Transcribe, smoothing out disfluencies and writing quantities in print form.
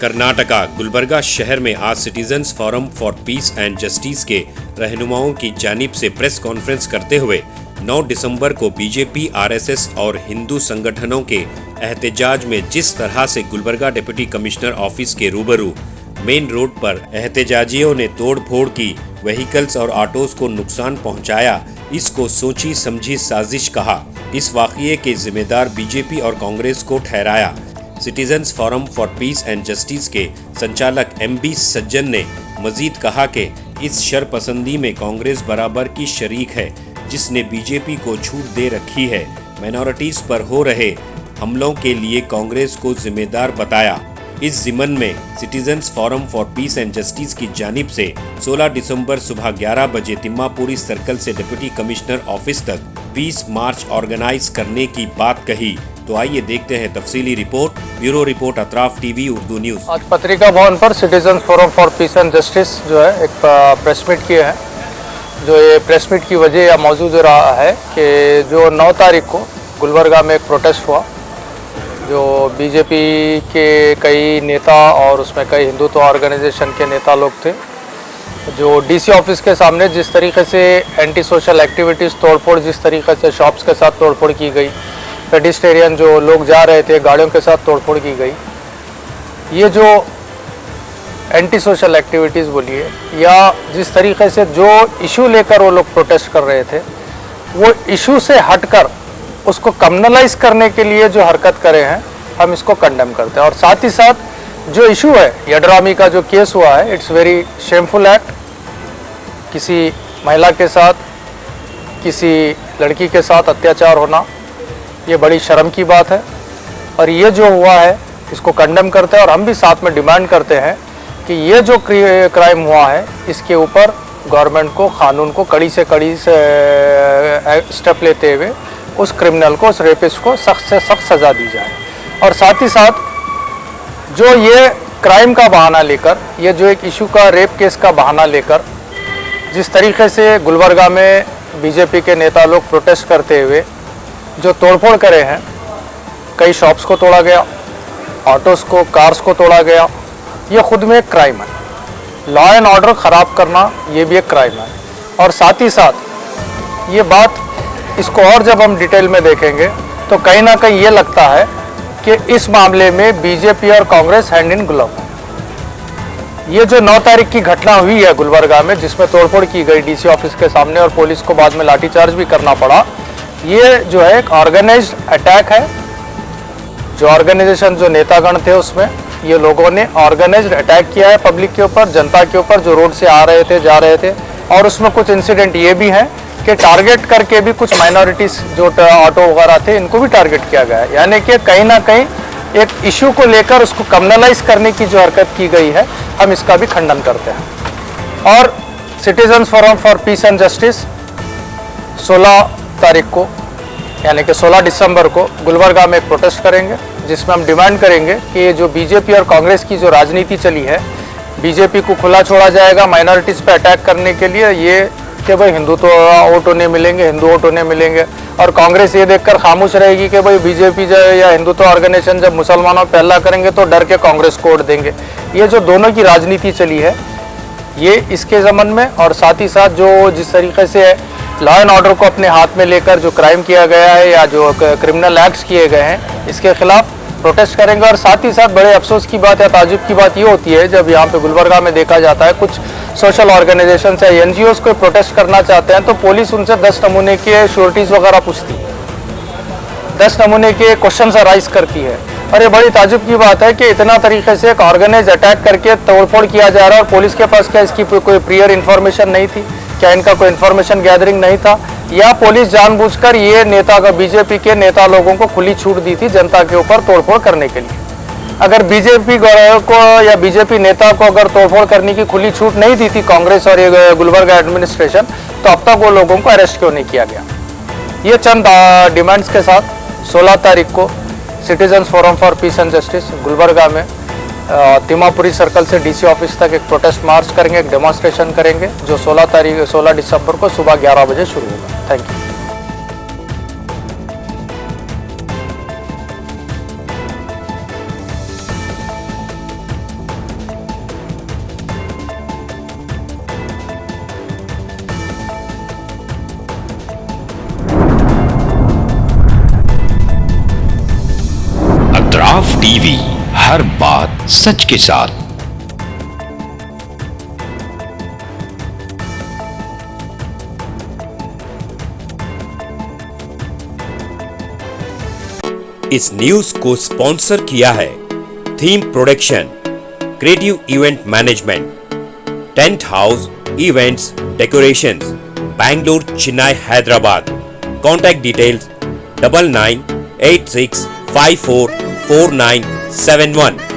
कर्नाटका गुलबर्गा शहर में आज citizens forum for peace and justice के रहनुमाओं की जानिब से प्रेस कॉन्फ्रेंस करते हुए 9 दिसंबर को बीजेपी, आरएसएस और हिंदू संगठनों के एहतजाज में जिस तरह से गुलबर्गा डिप्टी कमिश्नर ऑफिस के रूबरू मेन रोड पर एहतजाजियों ने तोड़-फोड़ की, व्हीकल्स और ऑटोज को नुकसान पहुंचाया, इसको सोची समझी साजिश कहा। इस वाक़ये के जिम्मेदार बीजेपी और कांग्रेस को ठहराया। Citizens forum for peace and justice के संचालक एमबी सज्जन ने मजीद कहा कि इस शरपसंदी में कांग्रेस बराबर की शरीक है, जिसने बीजेपी को छूट दे रखी है। माइनॉरिटीज पर हो रहे हमलों के लिए कांग्रेस को जिम्मेदार बताया। इस ज़िमन में citizens forum for peace and justice की जानिब से 16 दिसंबर सुबह 11 बजे तिम्मापुरी सर्कल से डिप्टी कमिश्नर ऑफिस तक पीस मार्च ऑर्गेनाइज करने की बात कही। तो आइए देखते हैं तफसीली report. Bureau report Ataraf TV Urdu news. आज पत्रिका भवन पर citizen forum for peace and justice जो है एक प्रेस मीट किए हैं। जो ये प्रेस मीट की वजह या मौजू जो रहा है कि जो 9 तारीख को गुलबर्गा में एक प्रोटेस्ट हुआ, जो बीजेपी के कई नेता और उसमें कई हिंदुत्व ऑर्गेनाइजेशन के नेता लोग थे, जो डीसी ऑफिस के सामने जिस तरीके से एंटी सोशल एक्टिविटीज़ तोड़फोड़, जिस तरीके से शॉप्स के साथ तोड़फोड़ की गई, पेडिस्टेरियन जो लोग जा रहे थे गाड़ियों के साथ तोड़फोड़ की गई, ये जो एंटी सोशल एक्टिविटीज़ बोलिए या जिस तरीके से जो इशू लेकर वो लोग प्रोटेस्ट कर रहे थे, वो इशू से हटकर उसको कम्युनलाइज करने के लिए जो हरकत करे हैं, हम इसको कंडेम करते हैं। और साथ ही साथ जो इशू है यड्रामी का जो केस हुआ है, इट्स वेरी शेमफुल एक्ट। किसी महिला के साथ, किसी लड़की के साथ अत्याचार होना, ये बड़ी शर्म की बात है और ये जो हुआ है इसको कंडेम करते हैं। और हम भी साथ में डिमांड करते हैं कि ये जो क्राइम हुआ है इसके ऊपर गवर्नमेंट को, कानून को कड़ी से स्टेप लेते हुए उस क्रिमिनल को, उस रेपिस्ट को सख्त से सख्त सज़ा दी जाए। और साथ ही साथ जो ये क्राइम का बहाना लेकर, ये जो एक इशू का रेप केस का बहाना लेकर जिस तरीके से गुलबर्गा में बीजेपी के नेता लोग प्रोटेस्ट करते हुए जो तोड़फोड़ करे हैं, कई शॉप्स को तोड़ा गया, ऑटोज़ को, कार्स को तोड़ा गया, ये खुद में एक क्राइम है। लॉ एंड ऑर्डर ख़राब करना ये भी एक क्राइम है। और साथ ही साथ ये बात, इसको और जब हम डिटेल में देखेंगे तो कहीं ना कहीं ये लगता है कि इस मामले में बीजेपी और कांग्रेस हैंड इन ग्लव है। ये जो 9 तारीख की घटना हुई है गुलबर्गा में, जिसमें तोड़फोड़ की गई डीसी ऑफिस के सामने और पुलिस को बाद में लाठीचार्ज भी करना पड़ा, ये जो है एक ऑर्गेनाइज्ड अटैक है। जो ऑर्गेनाइजेशन, जो नेतागण थे, उसमें ये लोगों ने ऑर्गेनाइज्ड अटैक किया है पब्लिक के ऊपर, जनता के ऊपर जो रोड से आ रहे थे, जा रहे थे। और उसमें कुछ इंसिडेंट ये भी हैं कि टारगेट करके भी कुछ माइनॉरिटीज़ जो ऑटो वगैरह थे, इनको भी टारगेट किया गया है। यानी कि कहीं ना कहीं एक इशू को लेकर उसको कम्युनलाइज करने की जो हरकत की गई है, हम इसका भी खंडन करते हैं। और citizens forum for peace and justice 16 तारीख को यानी कि 16 दिसंबर को गुलबर्गा में एक प्रोटेस्ट करेंगे, जिसमें हम डिमांड करेंगे कि ये जो बीजेपी और कांग्रेस की जो राजनीति चली है, बीजेपी को खुला छोड़ा जाएगा माइनॉरिटीज़ पे अटैक करने के लिए, ये कि भाई हिंदू तो वोट उन्हें मिलेंगे, हिंदू वोट उन्हें मिलेंगे, और कांग्रेस ये देखकर खामोश रहेगी कि भाई बीजेपी जो या हिंदुत्व ऑर्गेनाइजेशन जब मुसलमानों पर हल्ला करेंगे तो डर के कांग्रेस को वोट देंगे। ये जो दोनों की राजनीति चली है, ये इसके ज़मन में, और साथ ही साथ जो जिस तरीके से लॉ एंड ऑर्डर को अपने हाथ में लेकर जो क्राइम किया गया है या जो क्रिमिनल एक्ट्स किए गए हैं, इसके खिलाफ प्रोटेस्ट करेंगे। और साथ ही साथ बड़े अफसोस की बात या ताजुब की बात ये होती है, जब यहाँ पे गुलबर्गा में देखा जाता है कुछ सोशल ऑर्गेनाइजेशन या एनजीओज को प्रोटेस्ट करना चाहते हैं तो पुलिस उनसे 10 नमूने के श्योरिटीज़ वगैरह पूछती है, 10 नमूने के क्वेश्चन राइज करती है। और ये बड़ी ताजुब की बात है कि इतना तरीके से एक ऑर्गेनाइज अटैक करके तोड़फोड़ किया जा रहा है और पुलिस के पास क्या इसकी कोई प्रियर इन्फॉर्मेशन नहीं थी? क्या इनका कोई इन्फॉर्मेशन गैदरिंग नहीं था? या पुलिस जानबूझकर ये नेता का, बीजेपी के नेता लोगों को खुली छूट दी थी जनता के ऊपर तोड़फोड़ करने के लिए? अगर बीजेपी को या बीजेपी नेता को अगर तोड़फोड़ करने की खुली छूट नहीं दी थी कांग्रेस और ये गुलबर्गा एडमिनिस्ट्रेशन, तो अब तक वो लोगों को अरेस्ट क्यों नहीं किया गया? ये चंद डिमांड्स के साथ 16 तारीख को citizens forum for peace and justice Gulbarga में तिम्मापुरी सर्कल से डीसी ऑफिस तक एक प्रोटेस्ट मार्च करेंगे, एक डेमोन्स्ट्रेशन करेंगे, जो 16 दिसंबर को सुबह 11 बजे शुरू होगा। Thank you. हर बात सच के साथ। इस न्यूज को स्पॉन्सर किया है theme production, creative event management, tent house events decorations, Bangalore, Chennai, Hyderabad. Contact details 9986544971।